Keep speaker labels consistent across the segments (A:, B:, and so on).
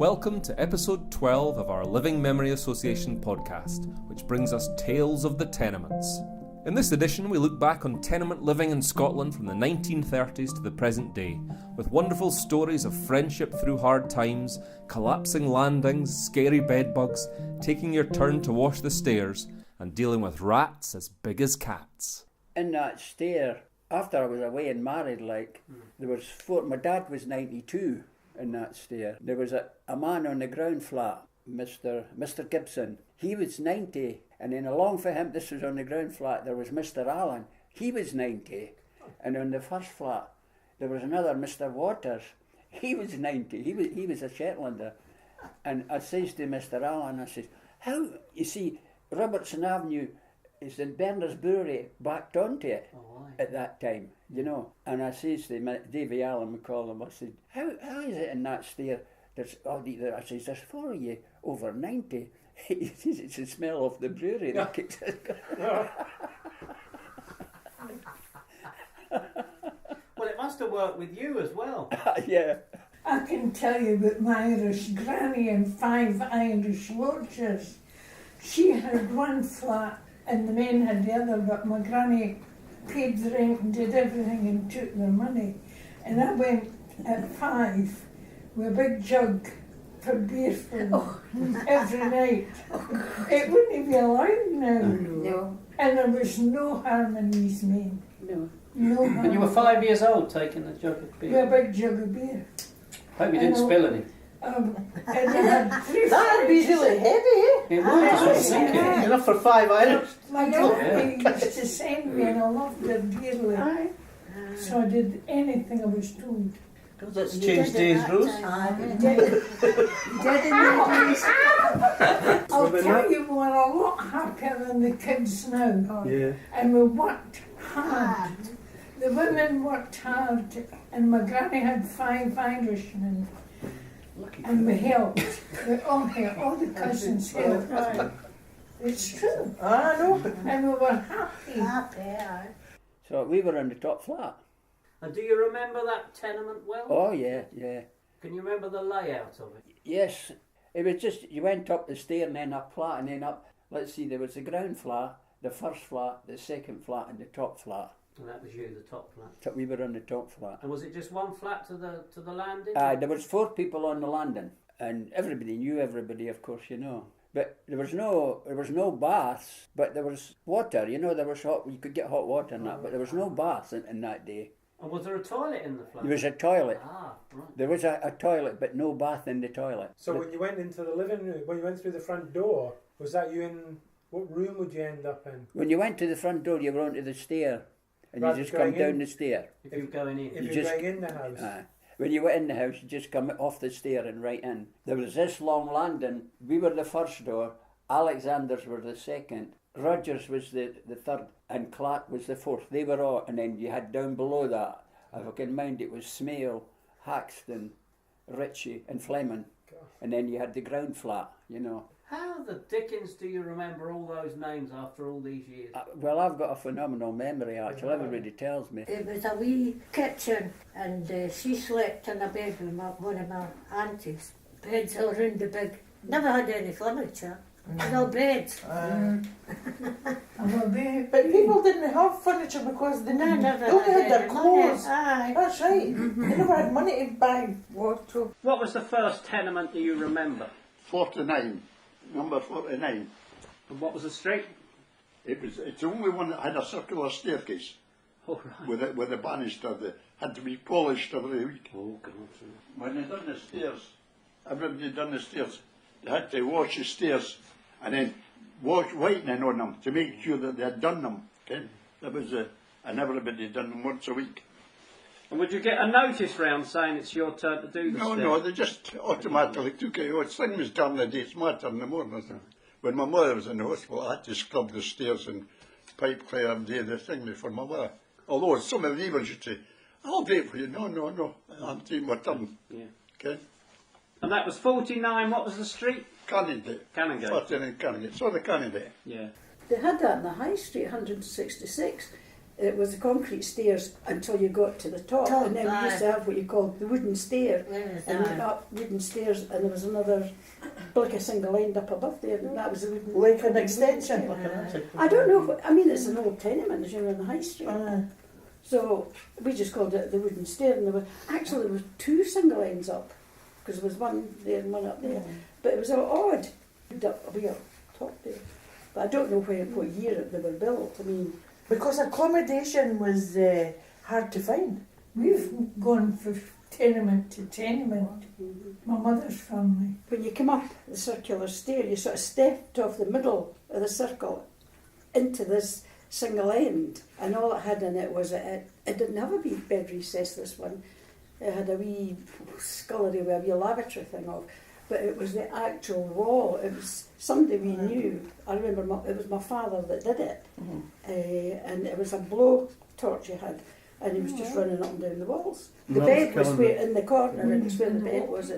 A: Welcome to episode 12 of our Living Memory Association podcast, which brings us Tales of the Tenements. In this edition, we look back on tenement living in Scotland from the 1930s to the present day, with wonderful stories of friendship through hard times, collapsing landings, scary bedbugs, taking your turn to wash the stairs, and dealing with rats as big as cats.
B: In that stair, after I was away and married, there was four. My dad was 92 in that stair. There was a man on the ground flat, Mr. Gibson. He was 90, and then along for him, this was on the ground flat, there was Mr. Allen. He was 90, and on the first flat, there was another Mr. Waters. He was 90. He was a Shetlander. And I says to Mr. Allen, I says, how, you see, Robertson Avenue is in Berners Brewery backed onto it at that time, you know. And I says to Davy Allen, we call him, I said, how is it in that stair? I says, there's four of you over 90. He says, it's the smell of the brewery that kicks it.
C: Well, it must have worked with you as well.
B: Yeah.
D: I can tell you about my Irish granny and 5 Irish watchers. She had one flat and the men had the other, but my granny paid the rent and did everything and took their money. And I went at 5 with a big jug for beer for them every night. It wouldn't be allowed now.
E: No.
D: And there was no harm in these men. No harm.
C: And you were 5 years old taking the jug of beer.
D: With a big jug of beer.
C: Hope you didn't spill any.
D: And they had 3
E: That'd be really heavy, eh?
C: It would, I was thinking.
E: Enough for 5 Irish.
D: My daughter used to send me, and I loved her dearly. So I did anything I was told.
E: That's
C: changed days, Rose.
E: You did in the days.
D: I'll tell you, we were a lot happier than the kids now.
F: Yeah.
D: And we worked hard. The women worked hard, and my granny had 5 Irishmen. And we helped. We all helped. All the cousins helped. It's true.
E: I know.
D: And we were happy.
B: So we were on the top flat.
C: And do you remember that tenement well?
B: Oh, yeah.
C: Can you remember the layout of it?
B: Yes. It was just, you went up the stair and then up flat and then up. Let's see, there was the ground flat, the first flat, the second flat and the top flat.
C: And that was you, the top flat.
B: So we were on the top flat.
C: And was it just one flat to the landing?
B: There was 4 people on the landing, and everybody knew everybody, of course, you know. But there was no baths, but there was water. You know, there was you could get hot water and that, but there was no baths in that day.
C: And was there a toilet in the flat?
B: There was a toilet.
C: Ah, right.
B: There was a toilet, but no bath in the toilet.
F: So when you went into the living room, when you went through the front door, was that you in, what room would you end up in?
B: When you went to the front door, you were onto the stair, and you just come down the stair.
C: If you're going in.
F: If you're going in the house.
B: When you went in the house, you just come off the stair and right in. There was this long landing. We were the first door. Alexander's were the second. Rogers was the third, and Clark was the fourth. They were all, and then you had down below that, if I can mind, it was Smale, Haxton, Ritchie and Fleming. And then you had the ground flat, you know.
C: How the dickens do you remember all those names after all these years?
B: Well, I've got a phenomenal memory, actually. Everybody tells me.
E: It was a wee kitchen, and she slept in a bedroom, one of my aunties. Beds all round the big. Never had any furniture. No beds.
G: But people didn't have furniture because they only had their clothes. That's right. They never had money to buy wardrobe.
C: What was the first tenement that you remember?
H: 49, number 49.
C: And what was the street?
H: It's the only one that had a circular staircase.
C: Oh, right.
H: With a banister that had to be polished every week.
C: Oh, God.
H: When they done the stairs, everybody done the stairs, they had to wash the stairs and then wash whitening on them to make sure that they had done them. Okay? That was and everybody done them once a week.
C: And would you get a notice round saying it's your turn to do the stairs?
H: No, they just automatically took it. Oh, thing was done the day, it's my turn in the morning. When my mother was in the hospital, I had to scrub the stairs and pipe clear and do the thing before my mother. Although some of the neighbours would say, I'll do it for you. No, I'm taking my turn. Yeah. Okay?
C: And that was 49, what was the street?
H: Canongate.
C: 49
H: Canongate. So the Canongate.
C: Yeah.
E: They had that in the High Street, 166.
I: it was the concrete stairs until you got to the top, and then we used to have what you called the wooden stair, and up wooden stairs, and there was another, like a single end up above there, and that was the wooden.
G: Like an extension.
I: I don't know. I mean, it's an old tenement, as you know, in the high street. So we just called it the wooden stair, and there was two single ends up, because there was one there and one up there. But it was odd. We up top there, but I don't know what year they were built. I mean,
G: because accommodation was hard to find.
D: We've gone from tenement to tenement, my mother's family.
I: when you come up the circular stair, you sort of stepped off the middle of the circle into this single end, and all it had in it was it didn't have a wee bed recess. This one, it had a wee scullery with a wee lavatory thing off. But it was the actual wall. It was somebody we knew. I remember it was my father that did it. And it was a blow torch he had. And he was just running up and down the walls. The bed was where, in the corner, and it's where the bed was.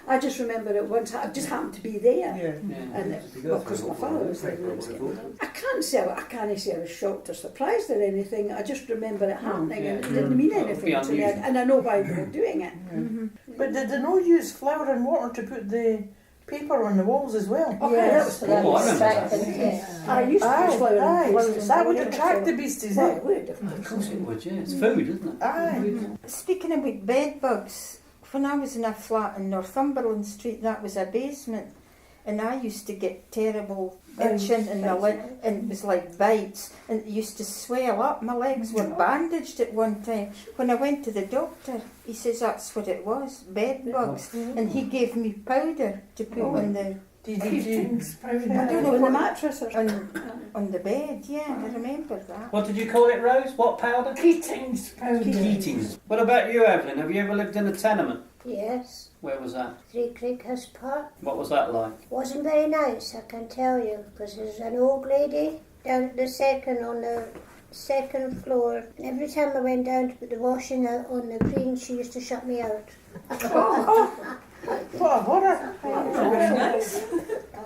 I: I just remember it once. I just happened to be there. And because my father was there when it was getting done. I can't say I was shocked or surprised or anything. I just remember it happening, and it didn't mean anything to me. And I know why they were doing it.
G: But did they not use flour and water to put the paper on the walls as well?
I: Oh, yeah, that was for that. I used to use flour and water.
G: That would attract the beasties,
I: Well,
G: eh?
I: it would.
C: Of course it would, yeah. It's food, isn't it?
G: Aye.
J: Speaking about bed bugs, when I was in a flat in Northumberland Street, that was a basement, and I used to get terrible itching in my leg, and it was like bites, and it used to swell up. My legs were bandaged at one time. When I went to the doctor, he says that's what it was, bed bugs, and he gave me powder to put on the.
D: I don't
I: know, on the mattress or
J: on the bed, yeah, I remember that.
C: What did you call it, Rose? What powder?
D: Keating's powder.
C: Keating's. What about you, Evelyn? Have you ever lived in a tenement?
E: Yes,
C: Where was that?
E: 3 Creekhouse Park.
C: What was that like?
E: Wasn't very nice, I can tell you, because there's an old lady down at the second floor, and every time I went down to put the washing out on the green, she used to shut me out.
G: What a horror.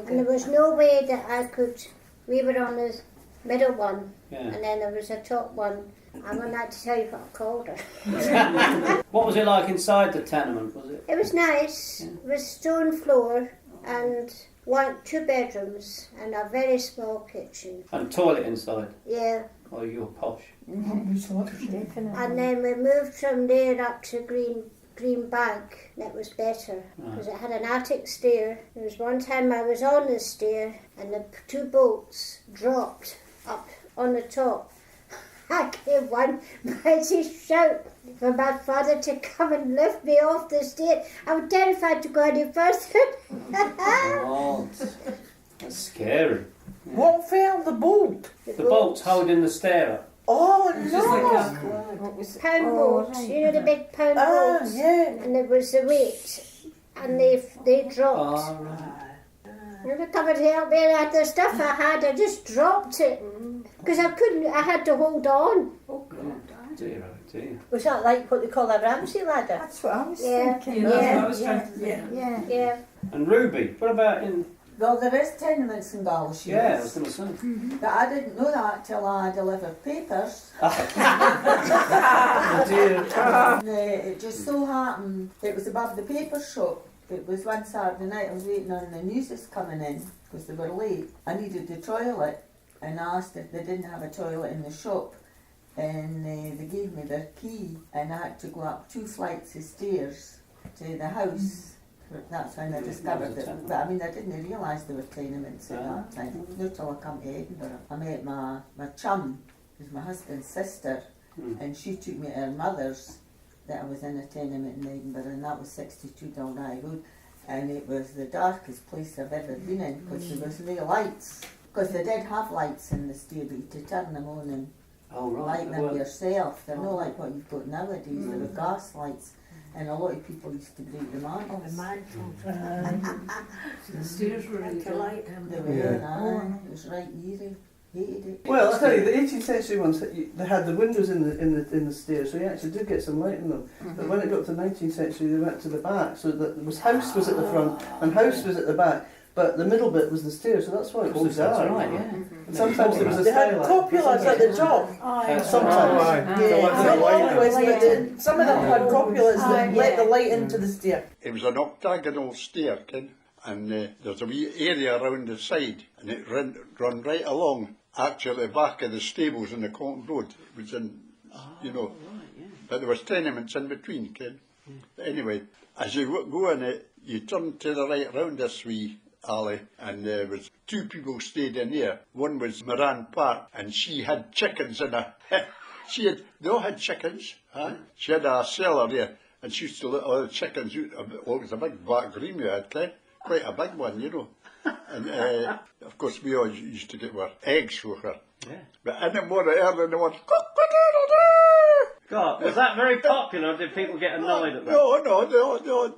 E: And there was no way that I could. We were on the middle one, and then there was a top one. I wouldn't like to tell you what I called her.
C: What was it like inside the tenement? Was it?
E: It was nice. It was stone floor and 2 bedrooms and a very small kitchen.
C: And toilet inside?
E: Yeah.
C: Oh, you were posh.
E: And then we moved from there up to Green Bank. That was better because it had an attic stair. There was one time I was on the stair and the 2 bolts dropped up on the top. I gave one mighty shout for my father to come and lift me off the stair. I was terrified to go any further.
C: Oh, that's scary.
G: What fell? The bolt?
C: The bolts holding the stair up.
G: Oh,
C: It's
G: no.
C: just like
E: Pound bolts, you know the big pound bolts?
G: Yeah.
E: And there was the weight, and they dropped.
C: Oh, right.
E: And I covered help me, and the stuff I had, I just dropped it. Because I had to hold on.
C: Oh, dear, oh, dear.
K: Was that like what they call a Ramsey ladder?
J: That's what I was
K: thinking.
E: Yeah.
C: And Ruby, what about in...
L: Well, there is tenements in Galway.
C: Yeah, I was going to say.
L: But I didn't know that till I delivered papers.
C: Oh, dear.
L: And, it just so happened, it was above the paper shop. It was one Saturday night, I was waiting on the newses coming in, because they were late. I needed the toilet, and I asked if they didn't have a toilet in the shop. And they gave me their key, and I had to go up 2 flights of stairs to the house. That's when I discovered it. But I mean, I didn't realise there were tenements at that time. Not till I come to Edinburgh. I met my chum, who's my husband's sister, and she took me to her mother's, that I was in a tenement in Edinburgh, and that was 62 Dalgai Road. And it was the darkest place I've ever been in, because there was no lights. Because they did have lights in the stair, but you had to turn them on and light them yourself. They're not like what you've got nowadays, they were gas lights. And a lot of people used to break them out.
E: Oh, the mantle.
L: The stairs were really to light them. They were, it was right eerie. Hated it.
M: Well, I'll tell you, the 18th century ones, they had the windows in the stairs, so you actually did get some light in them. But when it got to the 19th century, they went to the back, so that house was at the front and house was at the back. But the middle bit was the stairs, so that's why it was so
C: That's
M: dark.
C: right, yeah.
M: Sometimes there was a
G: They had
M: skylight.
G: copulas at the top.
M: Sometimes.
G: Not always, but some of them had copulas that let the light into the stair.
H: It was an octagonal stair, Ken, and there's a wee area around the side, and it run right along, actually the back of the stables in the Conton Road. It was in, but there was tenements in between, Ken. Anyway, as you go in it, you turn to the right round this wee alley, and there was two people stayed in there. One was Moran Park, and she had chickens in her. They all had chickens. She had a cellar there, and she used to let all the chickens out. Oh, it was a big back green we had, Ken. Quite a big one, And of course, we always used to get our eggs for her.
C: Yeah.
H: But in the morning, early in the morning,
C: God, was that very popular? Did people get annoyed at that?
H: No.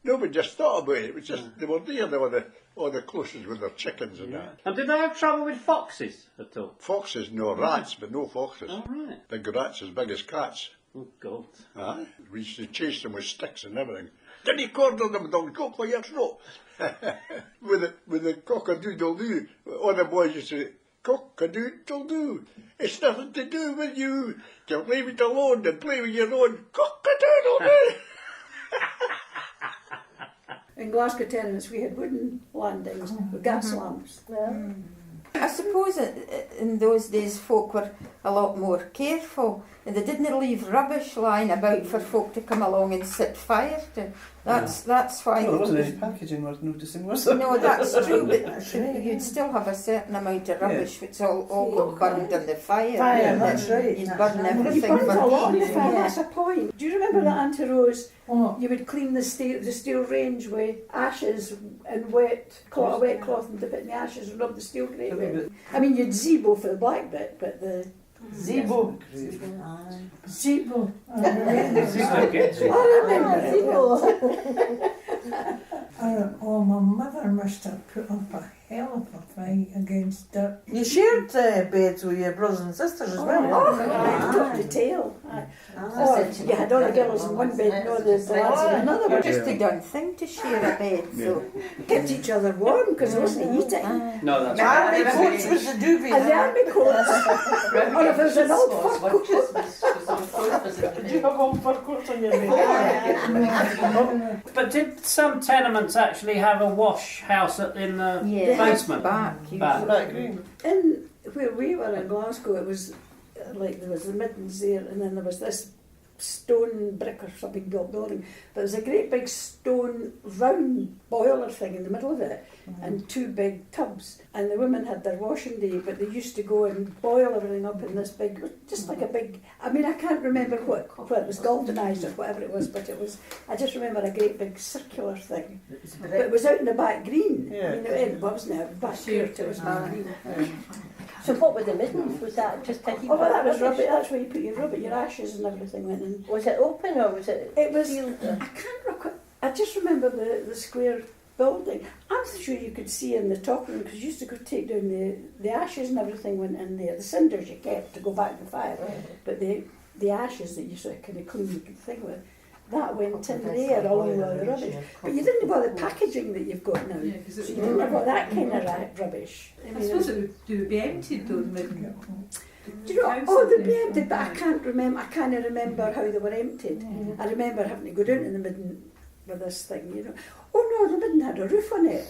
H: Nobody just thought about it. It was just they were there, all the closes with their chickens and that.
C: And did they have trouble with foxes at all?
H: Foxes, no rats, but no foxes.
C: Oh, right.
H: Big rats as big as cats.
C: Oh, God.
H: We used to chase them with sticks and everything. Didn't you corner them, don't go for your throat. with the cock-a-doodle-doo. All the boys used to say, cock-a-doodle-doo. It's nothing to do with you. You leave it alone and play with your own cock-a-doodle-doo.
I: In Glasgow Tenements we had wooden landings with gas lamps.
J: I suppose in those days folk were a lot more careful, and they didn't leave rubbish lying about for folk to come along and set fire to. That's why.
M: Well, there wasn't any packaging worth noticing, was there?
J: No, that's true, but you'd still have a certain amount of rubbish which all got burned in the fire.
G: That's right.
J: You'd burn
I: You
J: everything
I: burned
J: for
I: a lot in the
J: keep.
I: fire, that's a point. Do you remember that, Auntie Rose?
D: Oh,
I: You would clean the steel range with ashes and wet cloth and dip it in the ashes and rub the steel grate with it. I mean, you'd Zebo for the black bit, but the...
G: Zebo.
D: Zebo.
I: I remember it.
D: Oh, my mother must have put up a hell of a fight against it.
G: You shared beds with your brothers and sisters as well.
I: Top to tail. Or you had all the girls in one bed and all the lads in another one.
J: Just a done thing to share a bed, so.
I: Kept each other warm because there wasn't heating.
C: No, that's
G: Army coats was the duvet.
I: And the army coats. Or if there was an old fur coat.
G: Did you have old fur coats on your bed?
C: But did some tenements actually have a wash house in the basement?
J: Back.
I: In where we were in Glasgow, it was like there was the middens there, and then there was this stone brick or something built building. But there was a great big stone round boiler thing in the middle of it, and two big tubs. And the women had their washing day, but they used to go and boil everything up in this big, just like a big. I mean, I can't remember what it was, galvanised or whatever it was, but it was. I just remember a great big circular thing. But it was out in the back green.
G: Yeah.
I: I mean, it wasn't it? Back here, it was green.
K: So what were the middens? Was that just to keep
I: Oh, well, that was rubbish. That's where you put your rubbish, your ashes and everything went in.
K: Was it open or was it?
I: It was.
K: sealed?
I: I can't recall. I just remember the square building. I'm sure you could see in the top room because you used to go take down the ashes and everything went in there. The cinders you kept to go back to the fire, but the ashes that you sort of kind of clean the thing with. That went in there along with all the rubbish. But you didn't have all the packaging that you've got now. So you didn't have all that kind of rubbish.
N: I suppose it would be emptied though, maybe.
I: Do you know? Oh, they'd be emptied, but I can't remember. I can't remember how they were emptied. I remember having to go down to the midden with this thing, you know. Oh no, the midden had a roof on it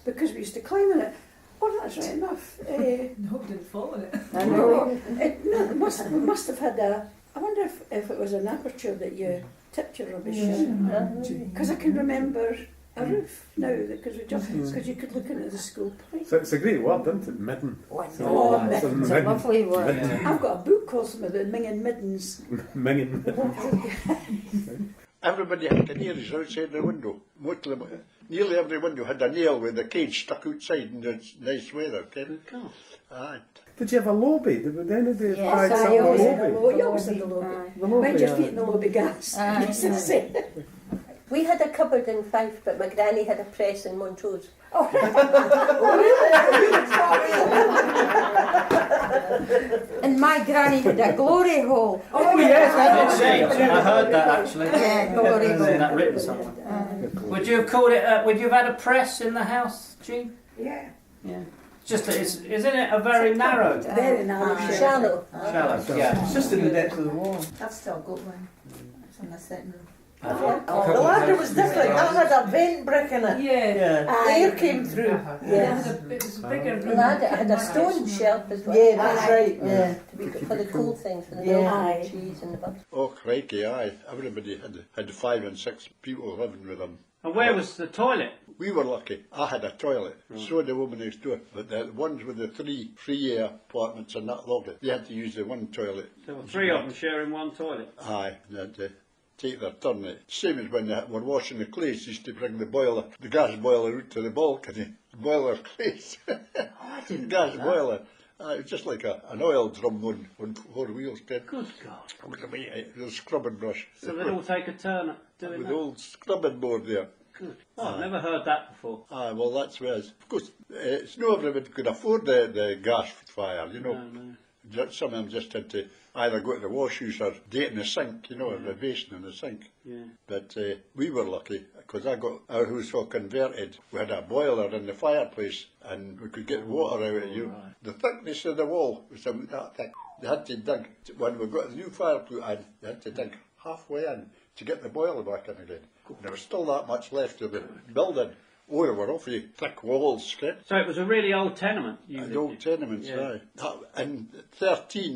I: because we used to climb on it. Oh, that's right enough.
N: No, didn't fall in it.
I: I know. It must have had a. I wonder if it was an aperture that you tipped your rubbish in. Because I can remember a roof now because you could look into the school play.
F: So it's a great word, isn't it? Midden.
I: Midden.
J: It's a lovely word.
I: I've got a book called some of the Mingin Middens.
F: Mingin.
H: Everybody had canaries outside the window. Most of them, nearly every window had a nail with a cage stuck outside in the nice weather. Aye.
F: Did you have a lobby? Did anybody
I: Yes,
F: have
I: I always had
F: a
I: a
F: lobby?
I: You always had a lobby.
F: The lobby,
I: Mind your feet in the lobby gas.
K: We had a cupboard in Fife, but my granny had a press in Montrose.
J: And my granny had a glory hole.
C: Oh yes, I heard that actually.
J: Yeah, glory hole.
C: I've seen that written somewhere. Would you have called it? Would you have had a press in the house, Jean?
D: Yeah.
C: Yeah. Just isn't it a very narrow?
I: Very narrow.
K: Shallow.
C: Shallow. Yeah.
M: It's just in the depth of the wall.
L: I've still got one. It's in the sitting room.
G: The ladder was different. That had a vent brick in it.
N: Yeah.
G: Air came through.
N: Yes. It was a bigger room.
K: Ladder had a stone shelf as well.
G: Yeah, that's right. Yeah.
K: For the cool things, for the
G: Yeah.
K: milk and cheese and the butter.
H: Oh, crikey, aye. Everybody had 5 and 6 people living with them.
C: And where was the toilet?
H: We were lucky. I had a toilet. So had the woman next door. But the ones with the three apartments in that lobby, they had to use the one toilet.
C: There were 3 of them sharing one toilet.
H: Aye, they had to take their turn. Same as when they were washing the clays, used to bring the gas boiler out to the balcony. Boiler clays. Gas boiler. It was just like an oil drum on 4 wheels. Good
C: God.
H: It was a scrubbing brush.
C: So they'd all take a turn at doing
H: with
C: that?
H: the old scrubbing board there.
C: Good. Oh, I've never heard that before.
H: Well, that's where it's... Of course, it's not everybody could afford the gas fire, you know.
C: No.
H: Some of them just had to either go to the wash house or do it in the sink, you know, in the basin in the sink.
C: Yeah.
H: But we were lucky, because I got our house all converted. We had a boiler in the fireplace, and we could get water out of it. Right. The thickness of the wall was about that thick. They had to dig, when we got the new fireplace in, they had to dig halfway in to get the boiler back in again. And there was still that much left of the building. Oh, there were awfully thick walls.
C: So it was a really old tenement?
H: The old tenements, aye. And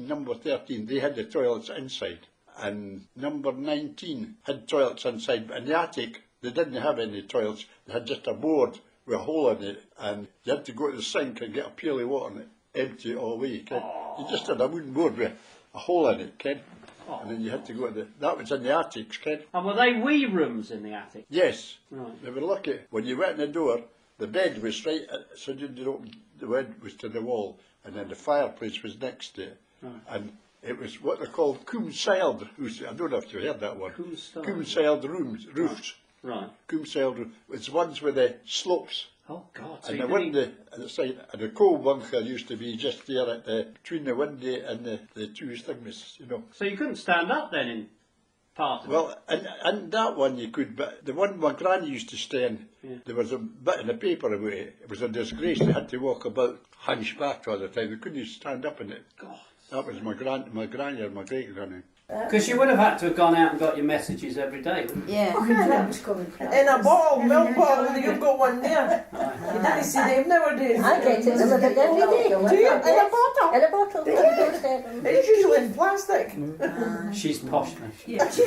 H: number 13, they had the toilets inside. And number 19 had toilets inside, but in the attic, they didn't have any toilets. They had just a board with a hole in it, and you had to go to the sink and get a pail of water and empty it all away. You just had a wooden board with a hole in it, Ken. And then you had to go to that was in the attics, Ken.
C: And were they wee rooms in the attic?
H: Yes.
C: Right.
H: They were lucky. When you went in the door, the bed was right, so you didn't open, the bed was to the wall, and then the fireplace was next to it.
C: Right.
H: And it was what they called coom-siled. I don't know if you heard that one. Coom-siled roofs.
C: Right.
H: Coom-siled roofs. It's ones with the slopes.
C: Oh, God.
H: And the window at the side, and the coal bunker used to be just there at between the window and the two things, you know.
C: So you couldn't stand up then in part of it?
H: Well, and that one you could, but the one my granny used to stay in, there was a bit in the paper about it. It was a disgrace. They had to walk about hunchbacked all the time. They couldn't stand up in it.
C: God.
H: That was my granny or my great granny.
C: Because you would have had to have gone out and got your messages every day, wouldn't you?
J: Yeah.
I: Okay, that was coming.
G: In a bottle, milk bottle, you've got one there. You didn't see them nowadays.
K: I get it delivered every day.
G: Do you? In a bottle?
K: In a bottle.
G: It's usually in plastic.
C: She's posh now.
N: Yeah.
M: She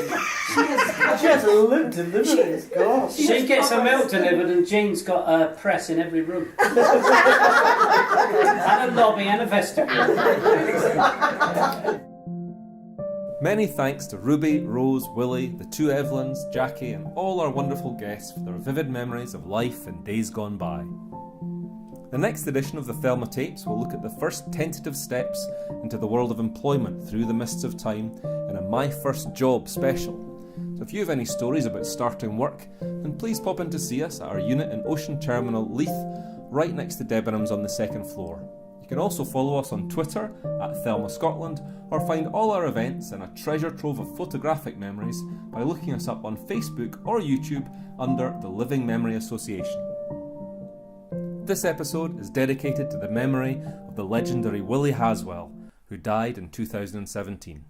M: has a look delivery. God.
C: She gets her milk delivered and Jean's got a press in every room. And a lobby and a vestibule.
A: Many thanks to Ruby, Rose, Willie, the 2 Evelyns, Jackie and all our wonderful guests for their vivid memories of life in days gone by. The next edition of the Thelma Tapes will look at the first tentative steps into the world of employment through the mists of time in a My First Job special. So if you have any stories about starting work, then please pop in to see us at our unit in Ocean Terminal, Leith, right next to Debenhams on the 2nd floor. You can also follow us on Twitter at Thelma Scotland, or find all our events and a treasure trove of photographic memories by looking us up on Facebook or YouTube under the Living Memory Association. This episode is dedicated to the memory of the legendary Willie Haswell, who died in 2017.